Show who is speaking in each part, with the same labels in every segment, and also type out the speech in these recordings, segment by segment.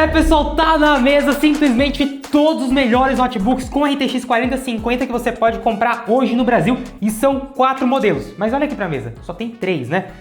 Speaker 1: Pessoal, tá na mesa simplesmente todos os melhores notebooks com RTX 4050 que você pode comprar hoje no Brasil, e são 4 modelos. Mas olha aqui pra mesa, só tem 3, né?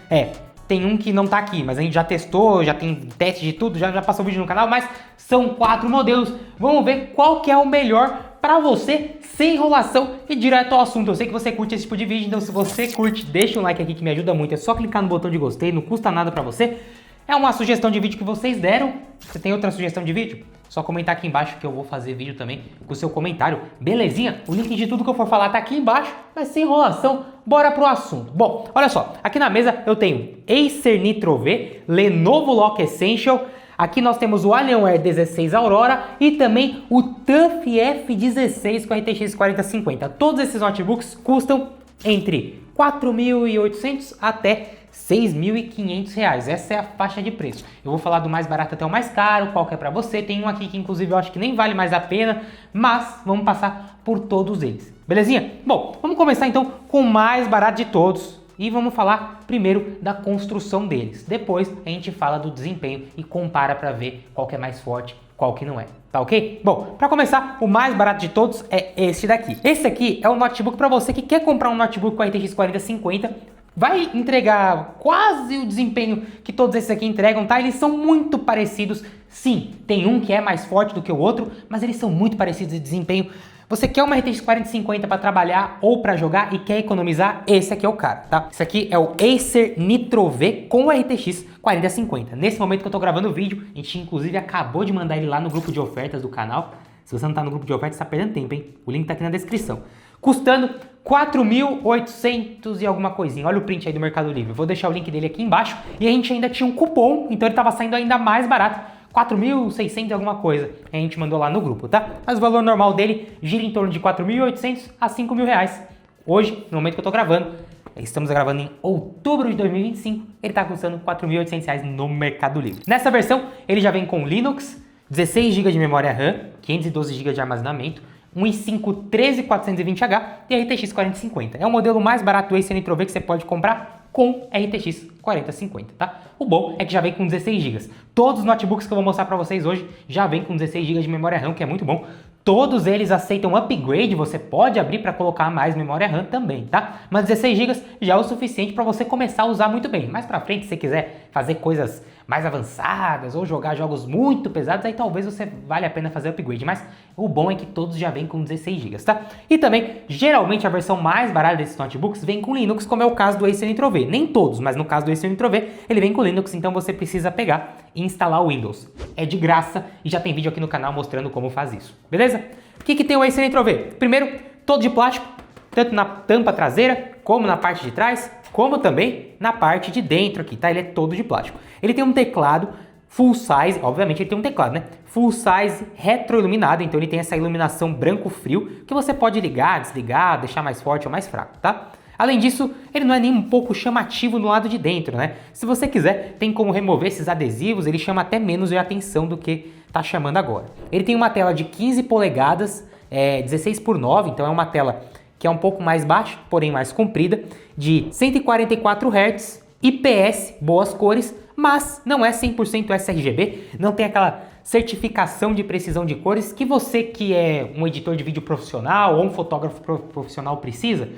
Speaker 1: Tem um que não tá aqui, mas a gente já testou, já tem teste de tudo, já passou vídeo no canal, mas são 4 modelos. Vamos ver qual que é o melhor pra você, sem enrolação e direto ao assunto. Eu sei que você curte esse tipo de vídeo, então se você curte, deixa um like aqui que me ajuda muito. É só clicar no botão de gostei, não custa nada pra você. É uma sugestão de vídeo que vocês deram. Você tem outra sugestão de vídeo? Só comentar aqui embaixo que eu vou fazer vídeo também com o seu comentário. Belezinha? O link de tudo que eu for falar tá aqui embaixo, mas sem enrolação, bora pro assunto. Bom, olha só, aqui na mesa eu tenho Acer Nitro V, Lenovo Lock Essential, aqui nós temos o Alienware 16 Aurora e também o TUF F16 com RTX 4050. Todos esses notebooks custam entre R$ 4.800 até R$ 6.500. Essa é a faixa de preço. Eu vou falar do mais barato até o mais caro, qual que é pra você. Tem um aqui que inclusive eu acho que nem vale mais a pena, mas vamos passar por todos eles. Belezinha? Bom, vamos começar então com o mais barato de todos e vamos falar primeiro da construção deles. Depois a gente fala do desempenho e compara pra ver qual que é mais forte, qual que não é. Tá ok? Bom, para começar, o mais barato de todos é esse daqui. Esse aqui é o notebook para você que quer comprar um notebook com a RTX 4050. Vai entregar quase o desempenho que todos esses aqui entregam, tá? Eles são muito parecidos. Sim, tem um que é mais forte do que o outro, mas eles são muito parecidos de desempenho. Você quer uma RTX 4050 para trabalhar ou para jogar e quer economizar? Esse aqui é o cara, tá? Esse aqui é o Acer Nitro V com RTX 4050. Nesse momento que eu tô gravando o vídeo, a gente inclusive acabou de mandar ele lá no grupo de ofertas do canal. Se você não tá no grupo de ofertas, tá perdendo tempo, hein? O link tá aqui na descrição. Custando 4.800 e alguma coisinha. Olha o print aí do Mercado Livre. Eu vou deixar o link dele aqui embaixo. E a gente ainda tinha um cupom, então ele tava saindo ainda mais barato. 4.600 e alguma coisa. A gente mandou lá no grupo, tá? Mas o valor normal dele gira em torno de 4.800 a 5.000 reais. Hoje, no momento que eu tô gravando, estamos gravando em outubro de 2025, ele tá custando 4.800 reais no Mercado Livre. Nessa versão, ele já vem com Linux, 16 GB de memória RAM, 512 GB de armazenamento, um i5 13420H e RTX 4050. É o modelo mais barato do Acer Nitro V que você pode comprar com RTX 4050, tá? O bom é que já vem com 16 GB. Todos os notebooks que eu vou mostrar para vocês hoje já vem com 16 GB de memória RAM, que é muito bom. Todos eles aceitam upgrade, você pode abrir para colocar mais memória RAM também, tá? Mas 16 GB já é o suficiente para você começar a usar muito bem. Mais para frente, se você quiser fazer coisas mais avançadas ou jogar jogos muito pesados, aí talvez você vale a pena fazer upgrade, mas o bom é que todos já vêm com 16 GB, tá? E também, geralmente a versão mais barata desses notebooks vem com Linux, como é o caso do Acer Nitro V. Nem todos, mas no caso do Acer Nitro V, ele vem com Linux, então você precisa pegar e instalar o Windows. É de graça e já tem vídeo aqui no canal mostrando como faz isso, beleza? O que tem o Acer Nitro V? Primeiro, todo de plástico, tanto na tampa traseira, como na parte de trás, como também na parte de dentro aqui, tá? Ele é todo de plástico. Ele tem um teclado full size, obviamente ele tem um teclado, né? Full size retroiluminado, então ele tem essa iluminação branco-frio que você pode ligar, desligar, deixar mais forte ou mais fraco, tá? Além disso, ele não é nem um pouco chamativo no lado de dentro, né? Se você quiser, tem como remover esses adesivos, ele chama até menos de atenção do que tá chamando agora. Ele tem uma tela de 15 polegadas, 16 por 9, então é uma tela que é um pouco mais baixa, porém mais comprida, de 144 Hz, IPS, boas cores, mas não é 100% sRGB, não tem aquela certificação de precisão de cores que você que é um editor de vídeo profissional ou um fotógrafo profissional precisa.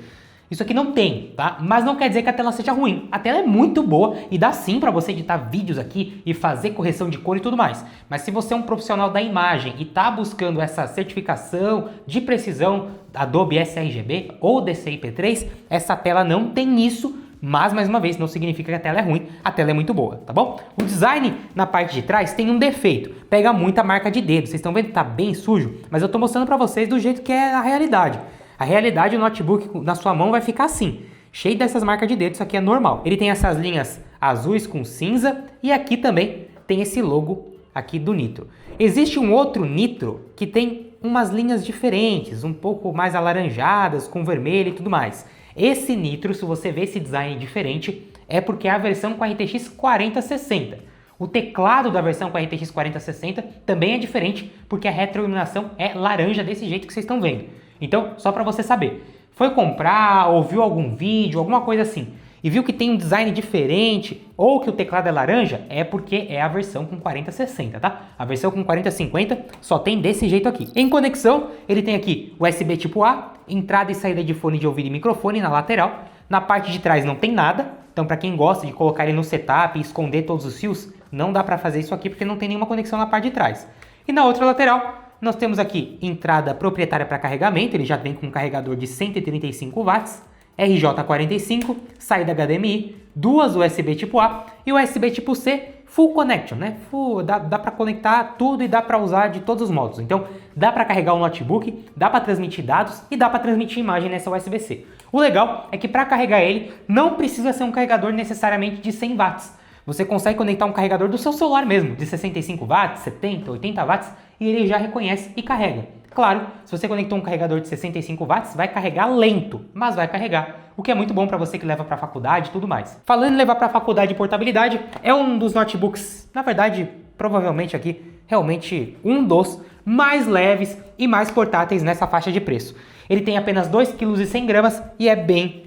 Speaker 1: Isso aqui não tem, tá? Mas não quer dizer que a tela seja ruim. A tela é muito boa e dá sim para você editar vídeos aqui e fazer correção de cor e tudo mais. Mas se você é um profissional da imagem e tá buscando essa certificação de precisão Adobe sRGB ou DCI-P3, essa tela não tem isso, mas mais uma vez não significa que a tela é ruim, a tela é muito boa, tá bom? O design na parte de trás tem um defeito, pega muita marca de dedo. Vocês estão vendo que tá bem sujo, mas eu tô mostrando para vocês do jeito que é a realidade. A realidade, o notebook na sua mão vai ficar assim, cheio dessas marcas de dedo, isso aqui é normal. Ele tem essas linhas azuis com cinza e aqui também tem esse logo aqui do Nitro. Existe um outro Nitro que tem umas linhas diferentes, um pouco mais alaranjadas, com vermelho e tudo mais. Esse Nitro, se você vê esse design diferente, é porque é a versão com a RTX 4060. O teclado da versão com a RTX 4060 também é diferente, porque a retroiluminação é laranja desse jeito que vocês estão vendo. Então, só para você saber, foi comprar, ouviu algum vídeo, alguma coisa assim, e viu que tem um design diferente ou que o teclado é laranja, é porque é a versão com 4060, tá? A versão com 4050 só tem desse jeito aqui. Em conexão, ele tem aqui USB tipo A, entrada e saída de fone de ouvido e microfone na lateral. Na parte de trás não tem nada, então para quem gosta de colocar ele no setup e esconder todos os fios, não dá para fazer isso aqui porque não tem nenhuma conexão na parte de trás. E na outra lateral, nós temos aqui entrada proprietária para carregamento, ele já vem com um carregador de 135 watts, RJ45, saída HDMI, duas USB tipo A e USB tipo C Full Connection, né? Dá para conectar tudo e dá para usar de todos os modos. Então, dá para carregar o notebook, dá para transmitir dados e dá para transmitir imagem nessa USB-C. O legal é que para carregar ele, não precisa ser um carregador necessariamente de 100 watts. Você consegue conectar um carregador do seu celular mesmo, de 65 watts, 70, 80 watts, e ele já reconhece e carrega. Claro, se você conectou um carregador de 65 watts, vai carregar lento, mas vai carregar, o que é muito bom para você que leva para a faculdade e tudo mais. Falando em levar para a faculdade e portabilidade, é um dos notebooks, na verdade, provavelmente aqui, realmente um dos mais leves e mais portáteis nessa faixa de preço. Ele tem apenas 2,1 kg e é bem,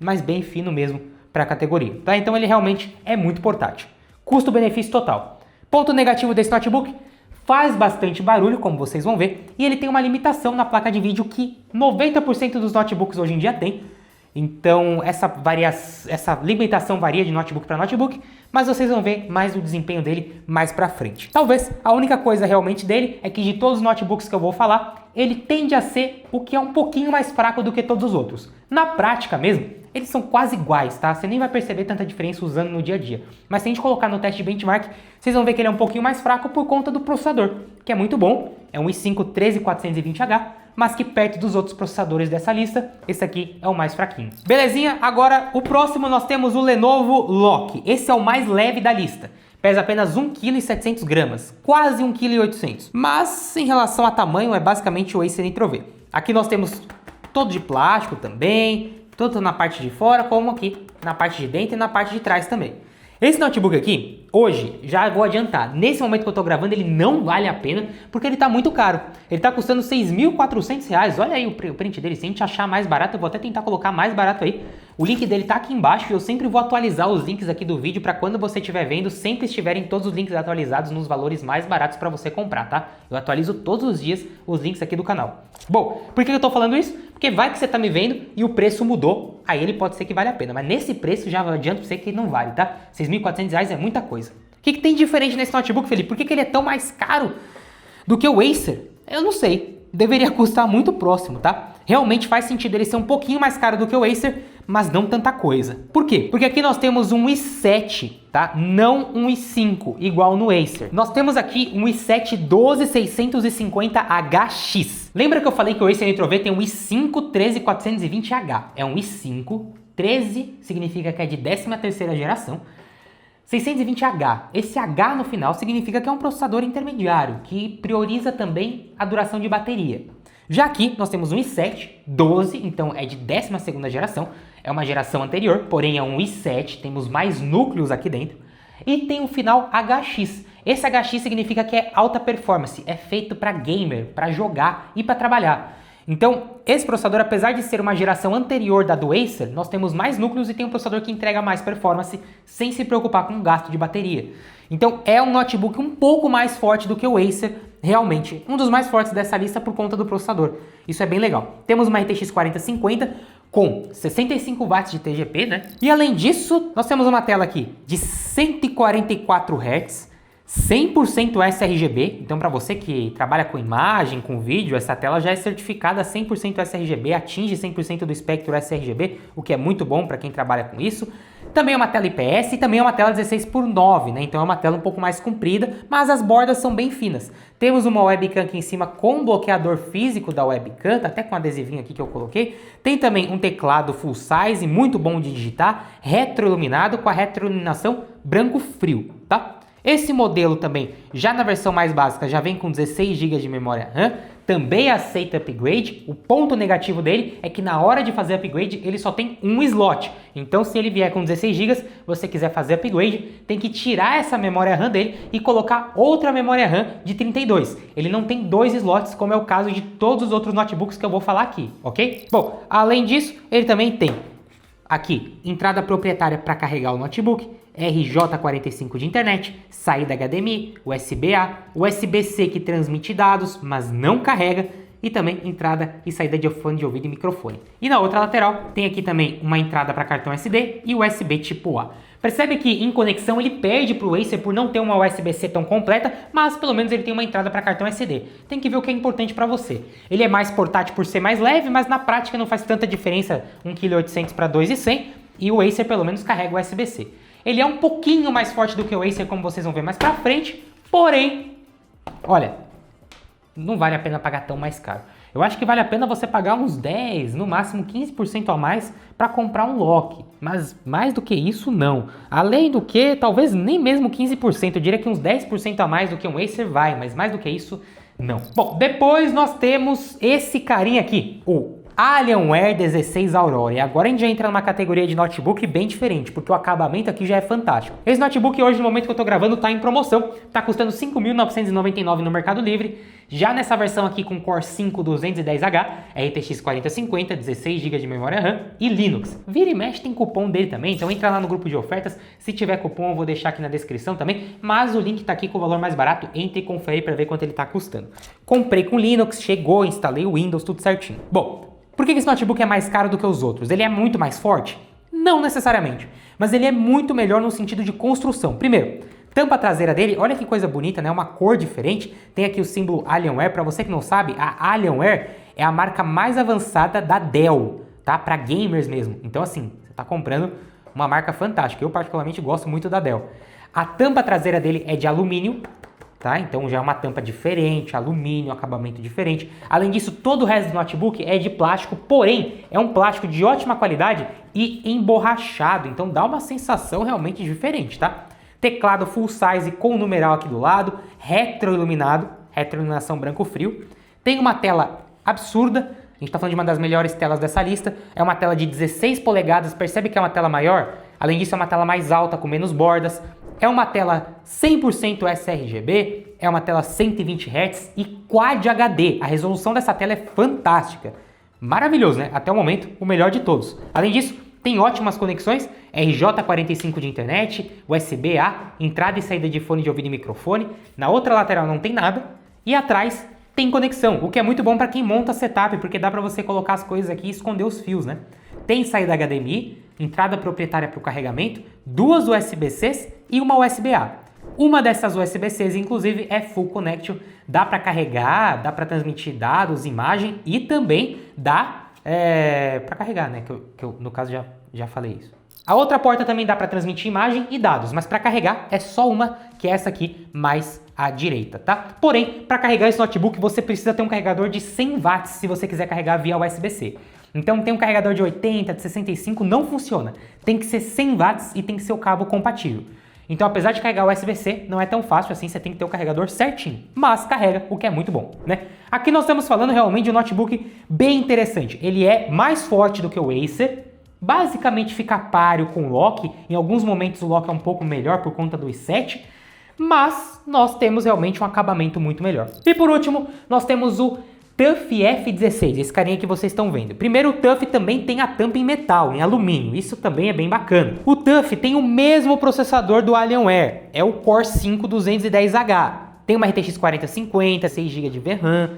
Speaker 1: mas bem fino mesmo para a categoria, tá? Então ele realmente é muito portátil. Custo-benefício total. Ponto negativo desse notebook: faz bastante barulho, como vocês vão ver, e ele tem uma limitação na placa de vídeo que 90% dos notebooks hoje em dia tem. Então essa limitação varia de notebook para notebook, mas vocês vão ver mais o desempenho dele mais para frente. Talvez a única coisa realmente dele é que de todos os notebooks que eu vou falar, ele tende a ser o que é um pouquinho mais fraco do que todos os outros. Na prática mesmo, eles são quase iguais, tá? Você nem vai perceber tanta diferença usando no dia a dia. Mas se a gente colocar no teste de benchmark, vocês vão ver que ele é um pouquinho mais fraco por conta do processador, que é muito bom. É um i5 13420H, mas que perto dos outros processadores dessa lista, esse aqui é o mais fraquinho. Belezinha? Agora, o próximo nós temos o Lenovo Lock. Esse é o mais leve da lista. Pesa apenas 1,7 kg, quase 1,8 kg. Mas, em relação a tamanho, é basicamente o Acer Nitro V. Aqui nós temos todo de plástico também, tanto na parte de fora como aqui na parte de dentro e na parte de trás também. Esse notebook aqui, hoje, já vou adiantar, nesse momento que eu tô gravando ele não vale a pena porque ele tá muito caro. Ele tá custando R$ 6.400, olha aí o print dele, se a gente achar mais barato, eu vou até tentar colocar mais barato aí. O link dele tá aqui embaixo e eu sempre vou atualizar os links aqui do vídeo para quando você estiver vendo, sempre estiverem todos os links atualizados nos valores mais baratos para você comprar, tá? Eu atualizo todos os dias os links aqui do canal. Bom, por que eu tô falando isso? Porque vai que você tá me vendo e o preço mudou, aí ele pode ser que vale a pena, mas nesse preço já adianto pra você que não vale, tá? R$ 6.400 é muita coisa. O que tem de diferente nesse notebook, Felipe? Por que ele é tão mais caro do que o Acer? Eu não sei. Deveria custar muito próximo, tá? Realmente faz sentido ele ser um pouquinho mais caro do que o Acer, mas não tanta coisa. Por quê? Porque aqui nós temos um i7, tá? Não um i5, igual no Acer. Nós temos aqui um i7 12650HX. Lembra que eu falei que o Acer Nitro V tem um i5 13420H? É um i5, 13 significa que é de 13ª geração. 620H. Esse H no final significa que é um processador intermediário, que prioriza também a duração de bateria. Já aqui nós temos um i7 12, então é de 12ª geração, é uma geração anterior, porém é um i7, temos mais núcleos aqui dentro. E tem o final HX. Esse HX significa que é alta performance, é feito para gamer, para jogar e para trabalhar. Então, esse processador, apesar de ser uma geração anterior da do Acer, nós temos mais núcleos e tem um processador que entrega mais performance sem se preocupar com o gasto de bateria. Então, é um notebook um pouco mais forte do que o Acer, realmente. Um dos mais fortes dessa lista por conta do processador. Isso é bem legal. Temos uma RTX 4050 com 65 watts de TGP, né? E além disso, nós temos uma tela aqui de 144 Hz, 100% sRGB, então para você que trabalha com imagem, com vídeo, essa tela já é certificada 100% sRGB, atinge 100% do espectro sRGB, o que é muito bom para quem trabalha com isso. Também é uma tela IPS e também é uma tela 16:9, né? Então é uma tela um pouco mais comprida, mas as bordas são bem finas. Temos uma webcam aqui em cima com bloqueador físico da webcam, até com um adesivinho aqui que eu coloquei. Tem também um teclado full size, muito bom de digitar, retroiluminado com a retroiluminação branco frio, tá? Esse modelo também, já na versão mais básica, já vem com 16 GB de memória RAM, também aceita upgrade. O ponto negativo dele é que na hora de fazer upgrade, ele só tem um slot. Então, se ele vier com 16 GB, você quiser fazer upgrade, tem que tirar essa memória RAM dele e colocar outra memória RAM de 32. Ele não tem dois slots, como é o caso de todos os outros notebooks que eu vou falar aqui, ok? Bom, além disso, ele também tem Aqui, entrada proprietária para carregar o notebook, RJ45 de internet, saída HDMI, USB-A, USB-C que transmite dados, mas não carrega, e também entrada e saída de fone de ouvido e microfone. E na outra lateral tem aqui também uma entrada para cartão SD e USB tipo A. Percebe que em conexão ele perde para o Acer por não ter uma USB-C tão completa, mas pelo menos ele tem uma entrada para cartão SD. Tem que ver o que é importante para você. Ele é mais portátil por ser mais leve, mas na prática não faz tanta diferença 1,8 kg para 2,100 e o Acer pelo menos carrega USB-C. Ele é um pouquinho mais forte do que o Acer, como vocês vão ver mais para frente, porém, olha, não vale a pena pagar tão mais caro. Eu acho que vale a pena você pagar uns 10, no máximo 15% a mais para comprar um Lock. Mas mais do que isso, não. Além do que, talvez nem mesmo 15%. Eu diria que uns 10% a mais do que um Acer vai, mas mais do que isso, não. Bom, depois nós temos esse carinha aqui, o Alienware 16 Aurora. E agora a gente já entra numa categoria de notebook bem diferente, porque o acabamento aqui já é fantástico. Esse notebook hoje, no momento que eu tô gravando, tá em promoção. Tá custando R$ 5.999 no Mercado Livre. Já nessa versão aqui com Core 5 210H, RTX 4050, 16 GB de memória RAM e Linux. Vira e mexe tem cupom dele também, então entra lá no grupo de ofertas. Se tiver cupom eu vou deixar aqui na descrição também, mas o link tá aqui com o valor mais barato. Entre e confere para ver quanto ele tá custando. Comprei com Linux, chegou, instalei o Windows, tudo certinho. Bom, por que esse notebook é mais caro do que os outros? Ele é muito mais forte? Não necessariamente, mas ele é muito melhor no sentido de construção. Primeiro, tampa traseira dele, olha que coisa bonita, né? Uma cor diferente. Tem aqui o símbolo Alienware. Para você que não sabe, a Alienware é a marca mais avançada da Dell, tá? Para gamers mesmo. Então assim, você tá comprando uma marca fantástica. Eu particularmente gosto muito da Dell. A tampa traseira dele é de alumínio, tá? Então já é uma tampa diferente, alumínio, acabamento diferente. Além disso, todo o resto do notebook é de plástico, porém é um plástico de ótima qualidade e emborrachado. Então dá uma sensação realmente diferente, tá? Teclado full size com numeral aqui do lado, retroiluminado, retroiluminação branco frio. Tem uma tela absurda, a gente tá falando de uma das melhores telas dessa lista. É uma tela de 16 polegadas, percebe que é uma tela maior? Além disso é uma tela mais alta, com menos bordas. É uma tela 100% sRGB, é uma tela 120 Hz e Quad HD. A resolução dessa tela é fantástica. Maravilhoso, né? Até o momento, o melhor de todos. Além disso, tem ótimas conexões, RJ45 de internet, USB-A, entrada e saída de fone de ouvido e microfone. Na outra lateral não tem nada. E atrás tem conexão, o que é muito bom para quem monta setup, porque dá para você colocar as coisas aqui e esconder os fios, né? Tem saída HDMI, entrada proprietária para o carregamento, duas USB-Cs e uma USB-A. Uma dessas USB-Cs, inclusive, é Full Connection, dá para carregar, dá para transmitir dados, imagem e também dá para carregar, né? Que eu no caso já falei isso. A outra porta também dá para transmitir imagem e dados, mas para carregar é só uma, que é essa aqui, mais à direita, tá? Porém, para carregar esse notebook você precisa ter um carregador de 100 watts se você quiser carregar via USB-C. Então tem um carregador de 80, de 65, não funciona. Tem que ser 100 watts e tem que ser o cabo compatível. Então, apesar de carregar USB-C, não é tão fácil assim, você tem que ter o carregador certinho. Mas carrega, o que é muito bom, né? Aqui nós estamos falando realmente de um notebook bem interessante. Ele é mais forte do que o Acer, basicamente fica páreo com o Lock. Em alguns momentos o Lock é um pouco melhor por conta do i7, mas nós temos realmente um acabamento muito melhor. E por último, nós temos o TUF F16, esse carinha que vocês estão vendo. Primeiro, o TUF também tem a tampa em metal, em alumínio, isso também é bem bacana. O TUF tem o mesmo processador do Alienware, é o Core 5 210H. Tem uma RTX 4050, 6 GB de VRAM,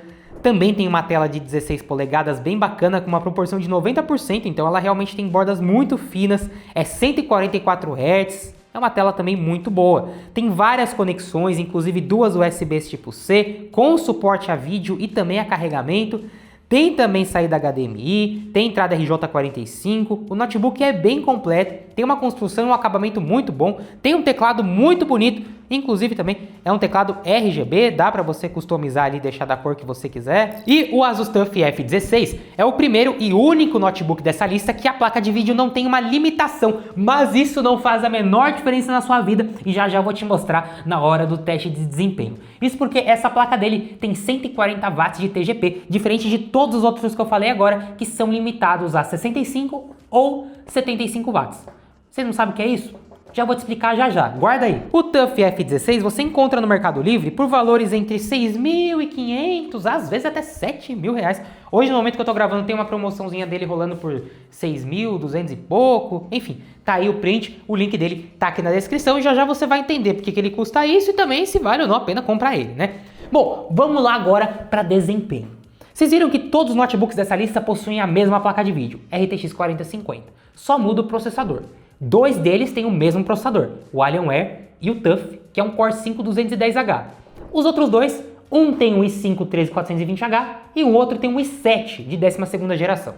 Speaker 1: também tem uma tela de 16 polegadas bem bacana, com uma proporção de 90%, então ela realmente tem bordas muito finas, é 144 Hz. É uma tela também muito boa. Tem várias conexões, inclusive duas USBs tipo C, com suporte a vídeo e também a carregamento. Tem também saída HDMI, tem entrada RJ45. O notebook é bem completo, tem uma construção e um acabamento muito bom. Tem um teclado muito bonito, inclusive também é um teclado RGB, dá para você customizar ali e deixar da cor que você quiser. E o Asus TUF F16 é o primeiro e único notebook dessa lista que a placa de vídeo não tem uma limitação, mas isso não faz a menor diferença na sua vida e já vou te mostrar na hora do teste de desempenho. Isso porque essa placa dele tem 140 watts de TGP, diferente de todos os outros que eu falei agora, que são limitados a 65 ou 75 watts. Você não sabe o que é isso? Já vou te explicar já já, guarda aí. O TUF F16 você encontra no Mercado Livre por valores entre 6.500, às vezes até 7.000 reais. Hoje, no momento que eu tô gravando, tem uma promoçãozinha dele rolando por 6.200 e pouco. Enfim, tá aí o print, o link dele tá aqui na descrição e já já você vai entender porque que ele custa isso e também se vale ou não a pena comprar ele, né? Bom, vamos lá agora para desempenho. Vocês viram que todos os notebooks dessa lista possuem a mesma placa de vídeo, RTX 4050. Só muda o processador. 2 deles têm o mesmo processador, o Alienware e o TUF, que é um Core i5-210H. Os outros dois, um tem um i5 13420H e o outro tem um i7 de 12ª geração.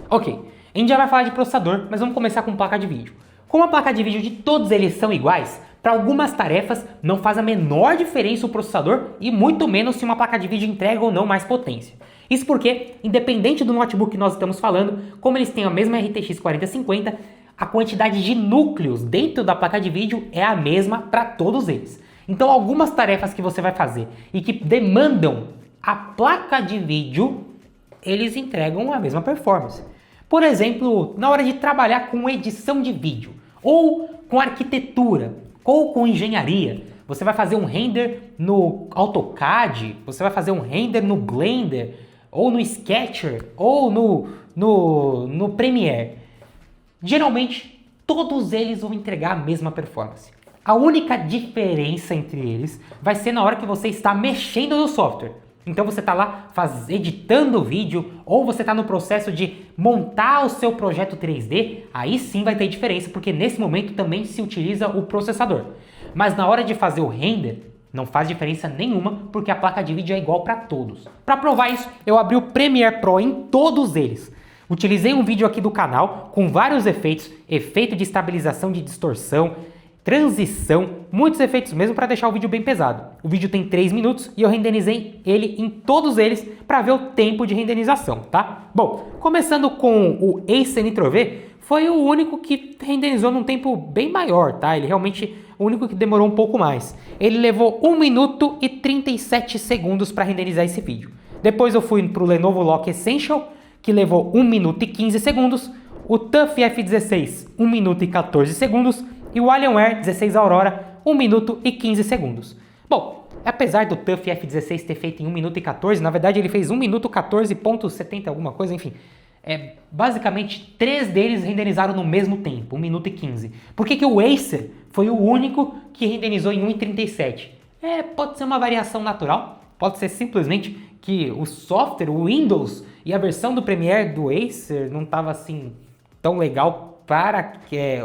Speaker 1: Ok, a gente já vai falar de processador, mas vamos começar com placa de vídeo. Como a placa de vídeo de todos eles são iguais, para algumas tarefas não faz a menor diferença o processador e muito menos se uma placa de vídeo entrega ou não mais potência. Isso porque, independente do notebook que nós estamos falando, como eles têm a mesma RTX 4050, a quantidade de núcleos dentro da placa de vídeo é a mesma para todos eles. Então algumas tarefas que você vai fazer e que demandam a placa de vídeo, eles entregam a mesma performance. Por exemplo, na hora de trabalhar com edição de vídeo, ou com arquitetura, ou com engenharia, você vai fazer um render no AutoCAD, você vai fazer um render no Blender, ou no Sketcher, ou no Premiere. Geralmente, todos eles vão entregar a mesma performance. A única diferença entre eles vai ser na hora que você está mexendo no software. Então você está lá editando o vídeo ou você está no processo de montar o seu projeto 3D, aí sim vai ter diferença, porque nesse momento também se utiliza o processador. Mas na hora de fazer o render, não faz diferença nenhuma, porque a placa de vídeo é igual para todos. Para provar isso, eu abri o Premiere Pro em todos eles. Utilizei um vídeo aqui do canal com vários efeitos, efeito de estabilização de distorção, transição, muitos efeitos mesmo para deixar o vídeo bem pesado. O vídeo tem 3 minutos e eu renderizei ele em todos eles para ver o tempo de renderização, tá? Bom, começando com o Acer Nitro V, foi o único que renderizou num tempo bem maior, tá? Ele realmente o único que demorou um pouco mais. Ele levou 1 minuto e 37 segundos para renderizar esse vídeo. Depois eu fui para o Lenovo Lock Essential, que levou 1 minuto e 15 segundos, o TUF F16, 1 minuto e 14 segundos, e o Alienware 16 Aurora, 1 minuto e 15 segundos. Bom, apesar do TUF F16 ter feito em 1 minuto e 14, na verdade ele fez 1 minuto 14.70 alguma coisa, enfim. Basicamente, 3 deles renderizaram no mesmo tempo, 1 minuto e 15. Por que o Acer foi o único que renderizou em 1,37? Pode ser uma variação natural, pode ser simplesmente que o software, o Windows e a versão do Premiere do Acer não estava assim tão legal para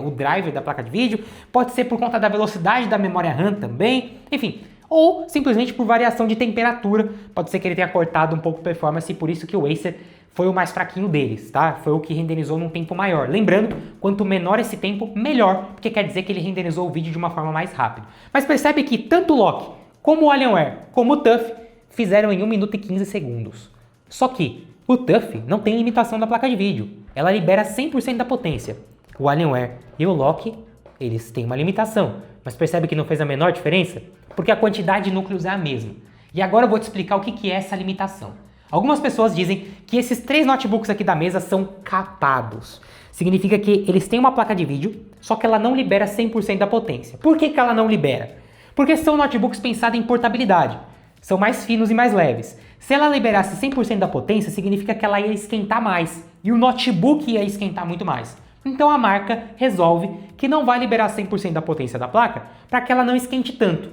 Speaker 1: o driver da placa de vídeo, pode ser por conta da velocidade da memória RAM também, enfim, ou simplesmente por variação de temperatura, pode ser que ele tenha cortado um pouco a performance e por isso que o Acer foi o mais fraquinho deles, tá? Foi o que renderizou num tempo maior. Lembrando, quanto menor esse tempo, melhor, porque quer dizer que ele renderizou o vídeo de uma forma mais rápida. Mas percebe que tanto o Lock, como o Alienware, como o TUF fizeram em 1 minuto e 15 segundos. Só que o TUF não tem limitação da placa de vídeo. Ela libera 100% da potência. O Alienware e o Lock, eles têm uma limitação. Mas percebe que não fez a menor diferença? Porque a quantidade de núcleos é a mesma. E agora eu vou te explicar o que é essa limitação. Algumas pessoas dizem que esses 3 notebooks aqui da mesa são capados. Significa que eles têm uma placa de vídeo, só que ela não libera 100% da potência. Por que ela não libera? Porque são notebooks pensados em portabilidade. São mais finos e mais leves. Se ela liberasse 100% da potência, significa que ela ia esquentar mais. E o notebook ia esquentar muito mais. Então a marca resolve que não vai liberar 100% da potência da placa para que ela não esquente tanto.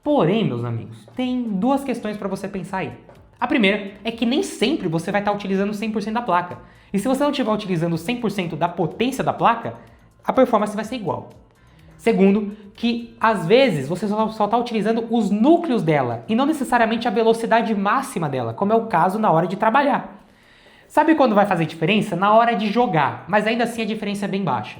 Speaker 1: Porém, meus amigos, tem 2 questões para você pensar aí. A primeira é que nem sempre você vai estar utilizando 100% da placa. E se você não estiver utilizando 100% da potência da placa, a performance vai ser igual. Segundo, que às vezes você só está utilizando os núcleos dela e não necessariamente a velocidade máxima dela, como é o caso na hora de trabalhar. Sabe quando vai fazer diferença? Na hora de jogar, mas ainda assim a diferença é bem baixa.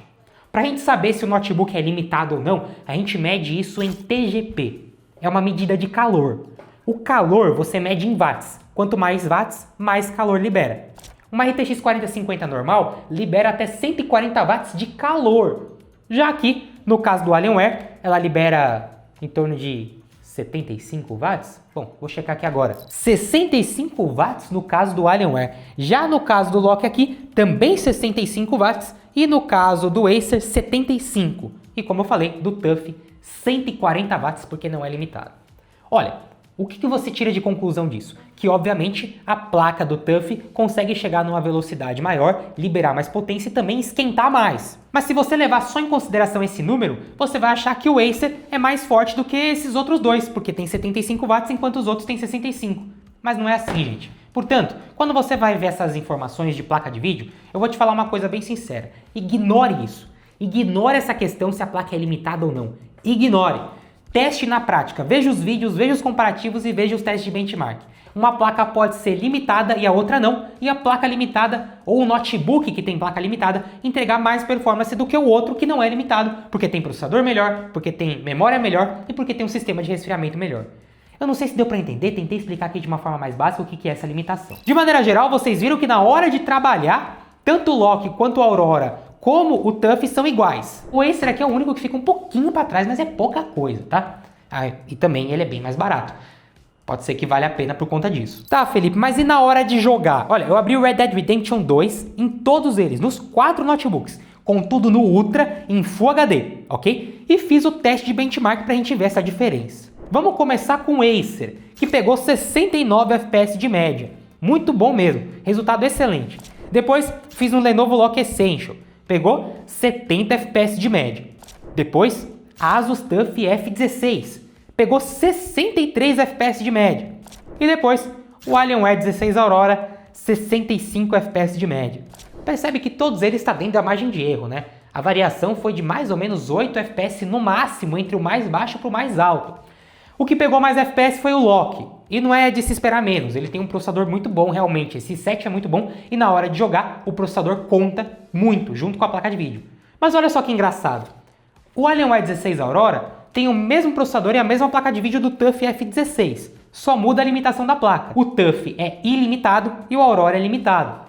Speaker 1: Para a gente saber se o notebook é limitado ou não, a gente mede isso em TGP. É uma medida de calor. O calor você mede em watts. Quanto mais watts, mais calor libera. Uma RTX 4050 normal libera até 140 watts de calor. Já aqui, no caso do Alienware, ela libera em torno de 75 watts. Bom, vou checar aqui agora. 65 watts no caso do Alienware. Já no caso do Lock aqui, também 65 watts. E no caso do Acer, 75. e, como eu falei, do TUF 140 watts porque não é limitado. Olha, o que você tira de conclusão disso? Que, obviamente, a placa do TUF consegue chegar numa velocidade maior, liberar mais potência e também esquentar mais. Mas se você levar só em consideração esse número, você vai achar que o Acer é mais forte do que esses outros dois, porque tem 75 watts enquanto os outros têm 65. Mas não é assim, gente. Portanto, quando você vai ver essas informações de placa de vídeo, eu vou te falar uma coisa bem sincera. Ignore isso. Ignore essa questão se a placa é limitada ou não. Ignore. Teste na prática, veja os vídeos, veja os comparativos e veja os testes de benchmark. Uma placa pode ser limitada e a outra não, e a placa limitada ou o notebook que tem placa limitada entregar mais performance do que o outro que não é limitado, porque tem processador melhor, porque tem memória melhor e porque tem um sistema de resfriamento melhor. Eu não sei se deu para entender, tentei explicar aqui de uma forma mais básica o que é essa limitação. De maneira geral, vocês viram que na hora de trabalhar, tanto o Loki quanto o Aurora como o TUF são iguais. O Acer aqui é o único que fica um pouquinho para trás, mas é pouca coisa, tá? E também ele é bem mais barato. Pode ser que vale a pena por conta disso. Tá, Felipe, mas e na hora de jogar? Olha, eu abri o Red Dead Redemption 2 em todos eles, nos 4 notebooks, contudo no Ultra em Full HD, ok? E fiz o teste de benchmark pra gente ver essa diferença. Vamos começar com o Acer, que pegou 69 FPS de média. Muito bom mesmo, resultado excelente. Depois fiz um Lenovo Lock Essential. Pegou 70 FPS de média. Depois, Asus TUF F16. Pegou 63 FPS de média. E depois, o Alienware 16 Aurora, 65 FPS de média. Percebe que todos eles estão dentro da margem de erro, né? A variação foi de mais ou menos 8 FPS no máximo, entre o mais baixo para o mais alto. O que pegou mais FPS foi o Loki. E não é de se esperar menos, ele tem um processador muito bom realmente, esse i7 é muito bom e na hora de jogar o processador conta muito, junto com a placa de vídeo. Mas olha só que engraçado, o Alienware 16 Aurora tem o mesmo processador e a mesma placa de vídeo do TUF F16, só muda a limitação da placa. O TUF é ilimitado e o Aurora é limitado.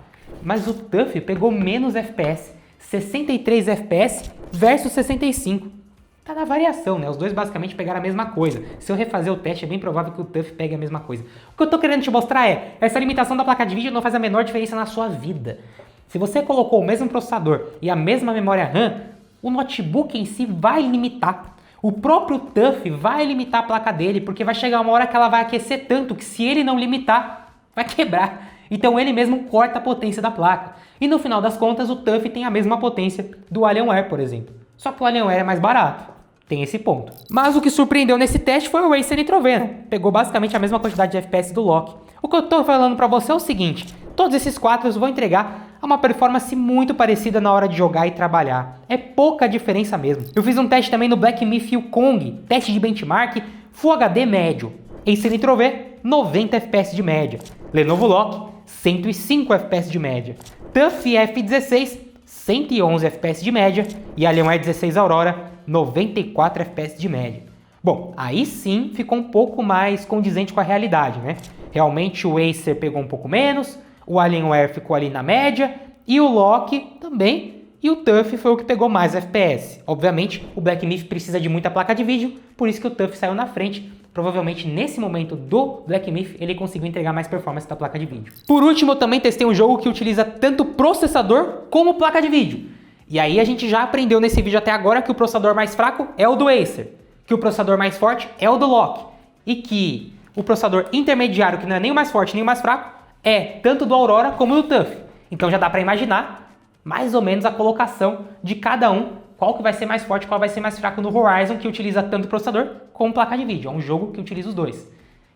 Speaker 1: Mas o TUF pegou menos FPS, 63 FPS versus 65. Tá na variação, né? Os dois basicamente pegaram a mesma coisa. Se eu refazer o teste, é bem provável que o TUF pegue a mesma coisa. O que eu tô querendo te mostrar é, essa limitação da placa de vídeo não faz a menor diferença na sua vida. Se você colocou o mesmo processador e a mesma memória RAM, o notebook em si vai limitar. O próprio TUF vai limitar a placa dele, porque vai chegar uma hora que ela vai aquecer tanto que se ele não limitar, vai quebrar. Então ele mesmo corta a potência da placa. E no final das contas, o TUF tem a mesma potência do Alienware, por exemplo. Só que o Alienware é mais barato. Tem esse ponto. Mas o que surpreendeu nesse teste foi o Acer Nitro-V, né? Pegou basicamente a mesma quantidade de FPS do Loki. O que eu tô falando pra você é o seguinte, todos esses 4 vão entregar uma performance muito parecida na hora de jogar e trabalhar. É pouca diferença mesmo. Eu fiz um teste também no Black Myth Wukong, teste de benchmark Full HD médio. Acer Nitro-V, 90 FPS de média. Lenovo Loki, 105 FPS de média. TUF F16, 111 FPS de média. E Alienware 16 Aurora, 94 FPS de média. Bom, aí sim ficou um pouco mais condizente com a realidade, né? Realmente o Acer pegou um pouco menos, o Alienware ficou ali na média, e o Loki também, e o TUF foi o que pegou mais FPS. Obviamente, o Black Myth precisa de muita placa de vídeo, por isso que o TUF saiu na frente. Provavelmente nesse momento do Black Myth ele conseguiu entregar mais performance da placa de vídeo. Por último, eu também testei um jogo que utiliza tanto processador como placa de vídeo. E aí a gente já aprendeu nesse vídeo até agora que o processador mais fraco é o do Acer, que o processador mais forte é o do Loki, e que o processador intermediário, que não é nem o mais forte nem o mais fraco, é tanto do Aurora como do TUF. Então já dá para imaginar mais ou menos a colocação de cada um, qual que vai ser mais forte, qual vai ser mais fraco no Horizon, que utiliza tanto processador como placa de vídeo. É um jogo que utiliza os dois.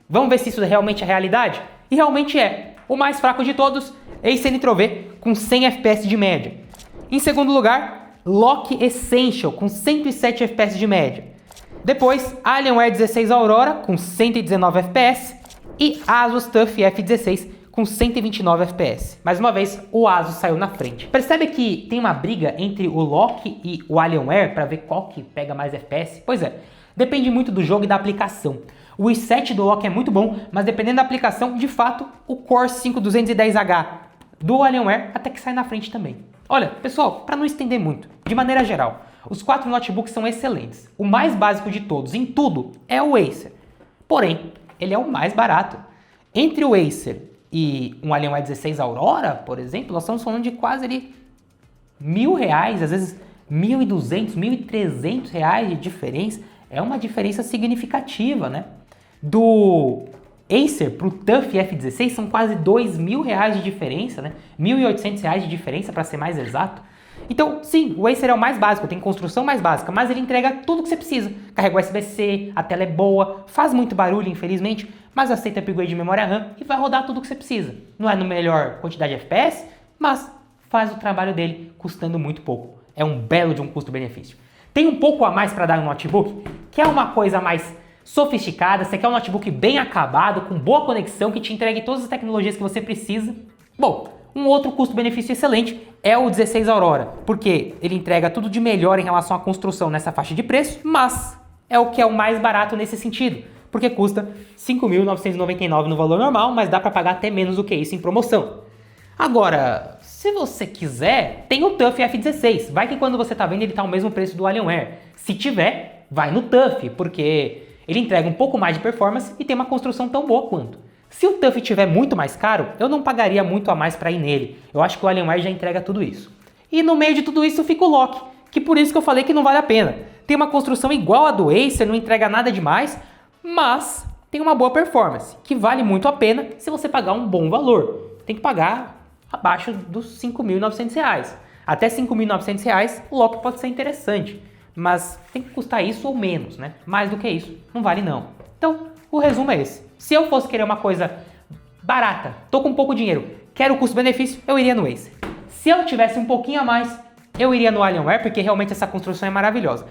Speaker 1: Vamos ver se isso realmente é realidade? E realmente é. O mais fraco de todos, Acer Nitro-V, com 100 FPS de média. Em segundo lugar, Loki Essential, com 107 FPS de média. Depois, Alienware 16 Aurora, com 119 FPS. E Asus TUF F16, com 129 FPS. Mais uma vez, o Asus saiu na frente. Percebe que tem uma briga entre o Loki e o Alienware para ver qual que pega mais FPS? Pois é, depende muito do jogo e da aplicação. O i7 do Loki é muito bom, mas dependendo da aplicação, de fato, o Core 5210H do Alienware até que sai na frente também. Olha, pessoal, para não estender muito, de maneira geral, os 4 notebooks são excelentes. O mais básico de todos, em tudo, é o Acer. Porém, ele é o mais barato. Entre o Acer e um Alienware 16 Aurora, por exemplo, nós estamos falando de quase ali R$1.000, às vezes 1.200, 1.300 reais de diferença é uma diferença significativa, né? Do Acer pro TUF F16 são quase 2.000 reais de diferença, né? 1.800 reais de diferença para ser mais exato. Então, sim, o Acer é o mais básico, tem construção mais básica, mas ele entrega tudo que você precisa. Carrega USB-C, a tela é boa, faz muito barulho, infelizmente, mas aceita upgrade de memória RAM e vai rodar tudo que você precisa. Não é no melhor quantidade de FPS, mas faz o trabalho dele custando muito pouco. É um belo de um custo-benefício. Tem um pouco a mais para dar no notebook, que é uma coisa mais sofisticada, você quer um notebook bem acabado, com boa conexão, que te entregue todas as tecnologias que você precisa. Bom, um outro custo-benefício excelente é o 16 Aurora, porque ele entrega tudo de melhor em relação à construção nessa faixa de preço, mas é o que é o mais barato nesse sentido, porque custa R$ 5.999 no valor normal, mas dá para pagar até menos do que isso em promoção. Agora, se você quiser, tem o TUF F16, vai que quando você está vendo ele está ao mesmo preço do Alienware. Se tiver, vai no TUF, porque ele entrega um pouco mais de performance e tem uma construção tão boa quanto. Se o TUF estiver muito mais caro, eu não pagaria muito a mais para ir nele. Eu acho que o Alienware já entrega tudo isso. E no meio de tudo isso fica o Lock, que por isso que eu falei que não vale a pena. Tem uma construção igual a do Acer, não entrega nada demais, mas tem uma boa performance, que vale muito a pena se você pagar um bom valor. Tem que pagar abaixo dos R$ 5.900. Até R$ 5.900 o Lock pode ser interessante, mas tem que custar isso ou menos, né? Mais do que isso, não vale não. Então, o resumo é esse. Se eu fosse querer uma coisa barata, tô com pouco dinheiro, quero o custo-benefício, eu iria no Acer. Se eu tivesse um pouquinho a mais, eu iria no Alienware, porque realmente essa construção é maravilhosa.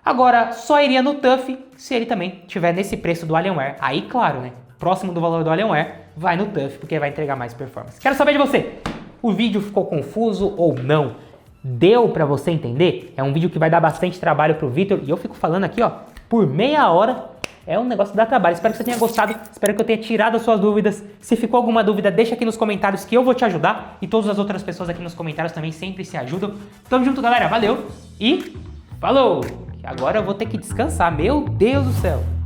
Speaker 1: Agora, só iria no TUF se ele também tiver nesse preço do Alienware. Aí, claro, né? Próximo do valor do Alienware, vai no TUF, porque vai entregar mais performance. Quero saber de você. O vídeo ficou confuso ou não? Deu pra você entender? É um vídeo que vai dar bastante trabalho pro Vitor e eu fico falando aqui, ó, por meia hora. É um negócio que dá trabalho. Espero que você tenha gostado, espero que eu tenha tirado as suas dúvidas. Se ficou alguma dúvida, deixa aqui nos comentários que eu vou te ajudar. E todas as outras pessoas aqui nos comentários também sempre se ajudam. Tamo junto, galera. Valeu e falou! Agora eu vou ter que descansar. Meu Deus do céu!